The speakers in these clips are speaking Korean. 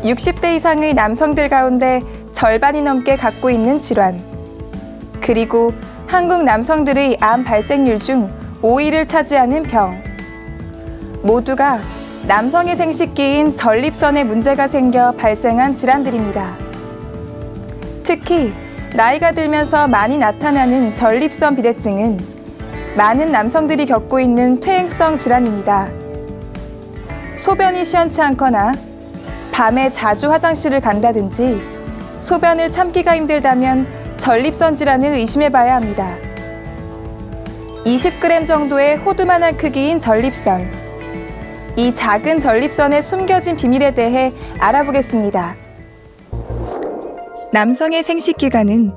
60대 이상의 남성들 가운데 절반이 넘게 갖고 있는 질환. 그리고 한국 남성들의 암 발생률 중 5위를 차지하는 병. 모두가 남성의 생식기인 전립선에 문제가 생겨 발생한 질환들입니다. 특히 나이가 들면서 많이 나타나는 전립선 비대증은 많은 남성들이 겪고 있는 퇴행성 질환입니다. 소변이 시원치 않거나 밤에 자주 화장실을 간다든지 소변을 참기가 힘들다면 전립선 질환을 의심해봐야 합니다. 20g 정도의 호두만한 크기인 전립선. 이 작은 전립선의 숨겨진 비밀에 대해 알아보겠습니다. 남성의 생식기관은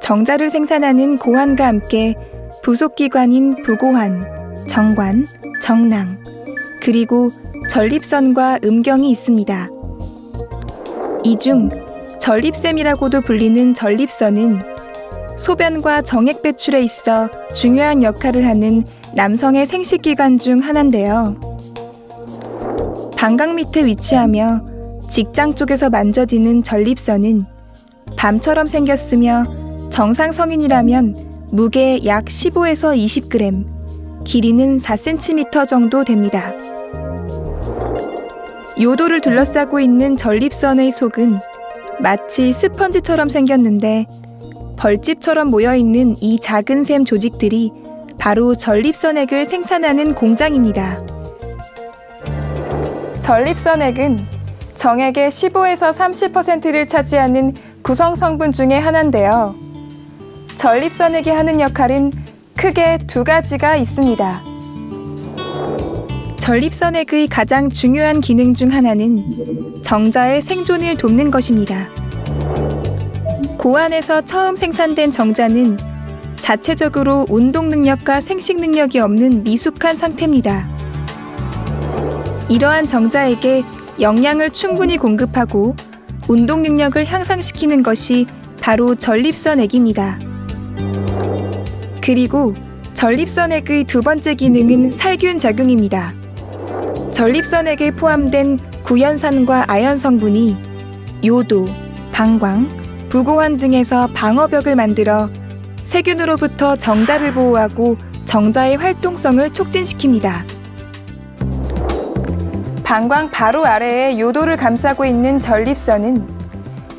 정자를 생산하는 고환과 함께 부속기관인 부고환, 정관, 정낭, 그리고 전립선과 음경이 있습니다. 이 중 전립샘이라고도 불리는 전립선은 소변과 정액 배출에 있어 중요한 역할을 하는 남성의 생식기관 중 하나인데요. 방광 밑에 위치하며 직장 쪽에서 만져지는 전립선은 밤처럼 생겼으며 정상 성인이라면 무게 약 15에서 20g, 길이는 4cm 정도 됩니다. 요도를 둘러싸고 있는 전립선의 속은 마치 스펀지처럼 생겼는데 벌집처럼 모여있는 이 작은 샘 조직들이 바로 전립선액을 생산하는 공장입니다. 전립선액은 정액의 15에서 30%를 차지하는 구성 성분 중의 하나인데요. 전립선액이 하는 역할은 크게 두 가지가 있습니다. 전립선액의 가장 중요한 기능 중 하나는 정자의 생존을 돕는 것입니다. 고환에서 처음 생산된 정자는 자체적으로 운동 능력과 생식 능력이 없는 미숙한 상태입니다. 이러한 정자에게 영양을 충분히 공급하고 운동 능력을 향상시키는 것이 바로 전립선액입니다. 그리고 전립선액의 두 번째 기능은 살균 작용입니다. 전립선액에 포함된 구연산과 아연 성분이 요도, 방광, 부고환 등에서 방어벽을 만들어 세균으로부터 정자를 보호하고 정자의 활동성을 촉진시킵니다. 방광 바로 아래에 요도를 감싸고 있는 전립선은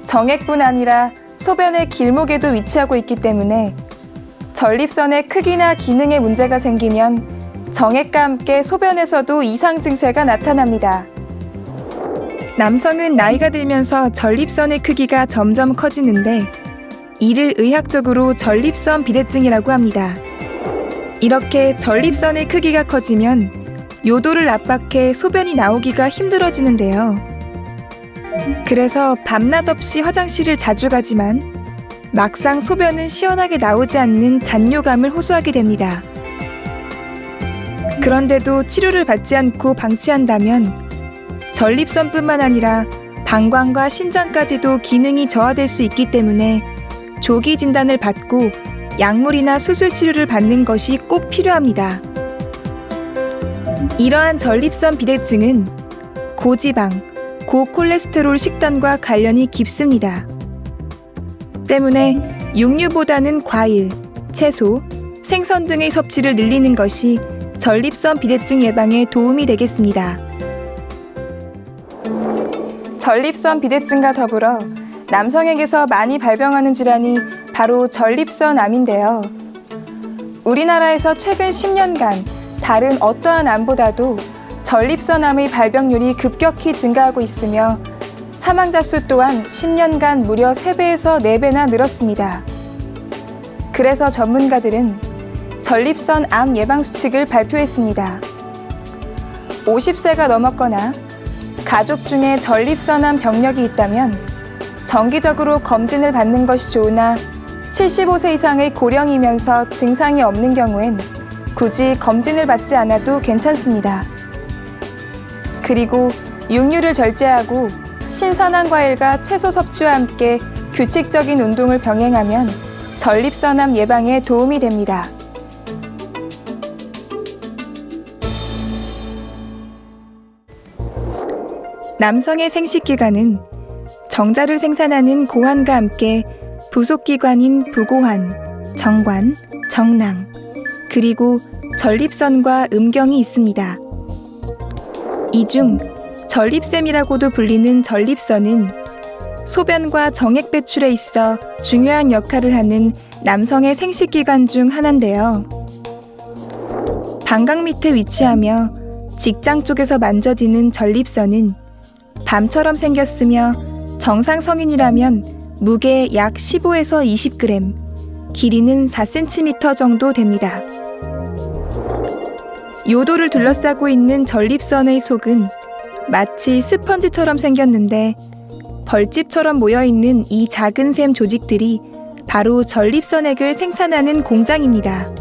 정액뿐 아니라 소변의 길목에도 위치하고 있기 때문에 전립선의 크기나 기능에 문제가 생기면 정액과 함께 소변에서도 이상 증세가 나타납니다. 남성은 나이가 들면서 전립선의 크기가 점점 커지는데 이를 의학적으로 전립선 비대증이라고 합니다. 이렇게 전립선의 크기가 커지면 요도를 압박해 소변이 나오기가 힘들어지는데요. 그래서 밤낮 없이 화장실을 자주 가지만 막상 소변은 시원하게 나오지 않는 잔뇨감을 호소하게 됩니다. 그런데도 치료를 받지 않고 방치한다면 전립선뿐만 아니라 방광과 신장까지도 기능이 저하될 수 있기 때문에 조기 진단을 받고 약물이나 수술 치료를 받는 것이 꼭 필요합니다. 이러한 전립선 비대증은 고지방, 고콜레스테롤 식단과 관련이 깊습니다. 때문에 육류보다는 과일, 채소, 생선 등의 섭취를 늘리는 것이 전립선 비대증 예방에 도움이 되겠습니다. 전립선 비대증과 더불어 남성에게서 많이 발병하는 질환이 바로 전립선암인데요. 우리나라에서 최근 10년간 다른 어떠한 암보다도 전립선암의 발병률이 급격히 증가하고 있으며 사망자 수 또한 10년간 무려 3배에서 4배나 늘었습니다. 그래서 전문가들은 전립선암 예방 수칙을 발표했습니다. 50세가 넘었거나 가족 중에 전립선암 병력이 있다면 정기적으로 검진을 받는 것이 좋으나 75세 이상의 고령이면서 증상이 없는 경우엔 굳이 검진을 받지 않아도 괜찮습니다. 그리고 육류를 절제하고 신선한 과일과 채소 섭취와 함께 규칙적인 운동을 병행하면 전립선암 예방에 도움이 됩니다. 남성의 생식기관은 정자를 생산하는 고환과 함께 부속기관인 부고환, 정관, 정낭, 그리고 전립선과 음경이 있습니다. 이 중 전립샘이라고도 불리는 전립선은 소변과 정액 배출에 있어 중요한 역할을 하는 남성의 생식기관 중 하나인데요. 방광 밑에 위치하며 직장 쪽에서 만져지는 전립선은 밤처럼 생겼으며 정상 성인이라면 무게 약 15에서 20g, 길이는 4cm 정도 됩니다. 요도를 둘러싸고 있는 전립선의 속은 마치 스펀지처럼 생겼는데 벌집처럼 모여있는 이 작은 샘 조직들이 바로 전립선액을 생산하는 공장입니다.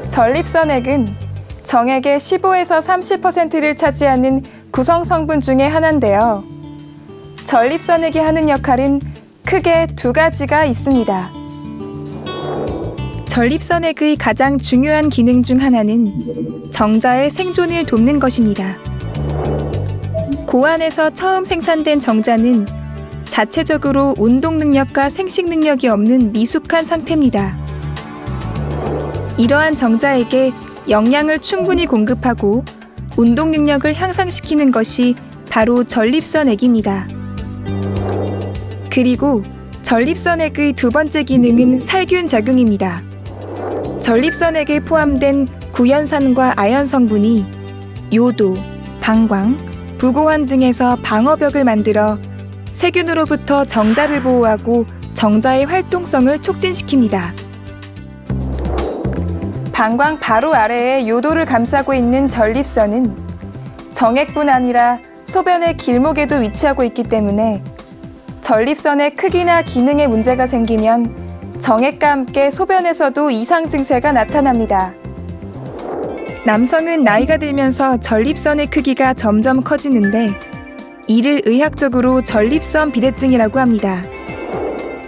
전립선액은 정액의 15에서 30%를 차지하는 구성 성분 중에 하나인데요. 전립선액이 하는 역할은 크게 두 가지가 있습니다. 전립선액의 가장 중요한 기능 중 하나는 정자의 생존을 돕는 것입니다. 고환에서 처음 생산된 정자는 자체적으로 운동 능력과 생식 능력이 없는 미숙한 상태입니다. 이러한 정자에게 영양을 충분히 공급하고 운동 능력을 향상시키는 것이 바로 전립선액입니다. 그리고 전립선액의 두 번째 기능은 살균 작용입니다. 전립선액에 포함된 구연산과 아연 성분이 요도, 방광, 부고환 등에서 방어벽을 만들어 세균으로부터 정자를 보호하고 정자의 활동성을 촉진시킵니다. 방광 바로 아래에 요도를 감싸고 있는 전립선은 정액뿐 아니라 소변의 길목에도 위치하고 있기 때문에 전립선의 크기나 기능에 문제가 생기면 정액과 함께 소변에서도 이상 증세가 나타납니다. 남성은 나이가 들면서 전립선의 크기가 점점 커지는데 이를 의학적으로 전립선 비대증이라고 합니다.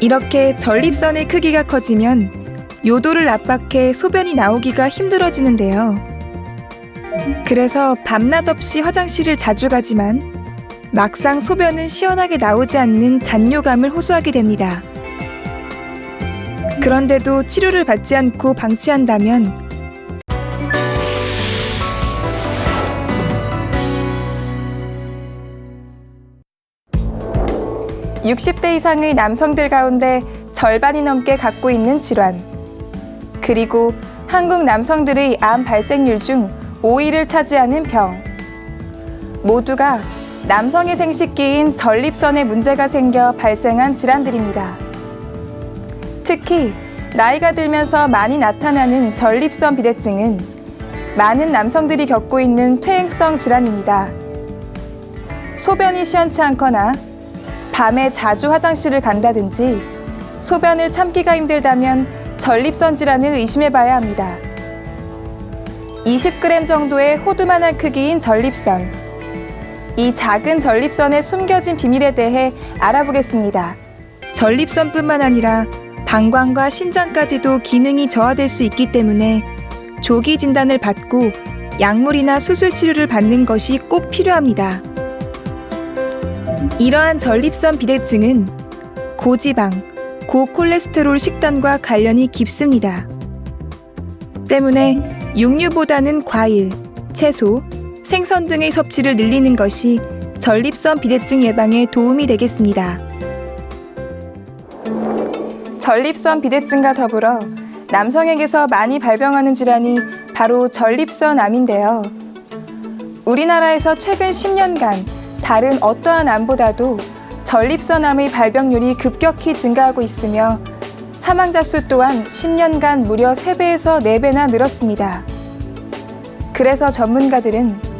이렇게 전립선의 크기가 커지면 요도를 압박해 소변이 나오기가 힘들어지는데요. 그래서 밤낮 없이 화장실을 자주 가지만 막상 소변은 시원하게 나오지 않는 잔뇨감을 호소하게 됩니다. 그런데도 치료를 받지 않고 방치한다면 60대 이상의 남성들 가운데 절반이 넘게 갖고 있는 질환, 그리고 한국 남성들의 암 발생률 중 5위를 차지하는 병, 모두가 남성의 생식기인 전립선에 문제가 생겨 발생한 질환들입니다. 특히 나이가 들면서 많이 나타나는 전립선 비대증은 많은 남성들이 겪고 있는 퇴행성 질환입니다. 소변이 시원치 않거나 밤에 자주 화장실을 간다든지 소변을 참기가 힘들다면 전립선 질환을 의심해봐야 합니다. 20g 정도의 호두만한 크기인 전립선. 이 작은 전립선의 숨겨진 비밀에 대해 알아보겠습니다. 전립선뿐만 아니라 방광과 신장까지도 기능이 저하될 수 있기 때문에 조기 진단을 받고 약물이나 수술 치료를 받는 것이 꼭 필요합니다. 이러한 전립선 비대증은 고지방, 고콜레스테롤 식단과 관련이 깊습니다. 때문에 육류보다는 과일, 채소, 생선 등의 섭취를 늘리는 것이 전립선 비대증 예방에 도움이 되겠습니다. 전립선 비대증과 더불어 남성에게서 많이 발병하는 질환이 바로 전립선암인데요. 우리나라에서 최근 10년간 다른 어떠한 암보다도 전립선암의 발병률이 급격히 증가하고 있으며 사망자 수 또한 10년간 무려 3배에서 4배나 늘었습니다. 그래서 전문가들은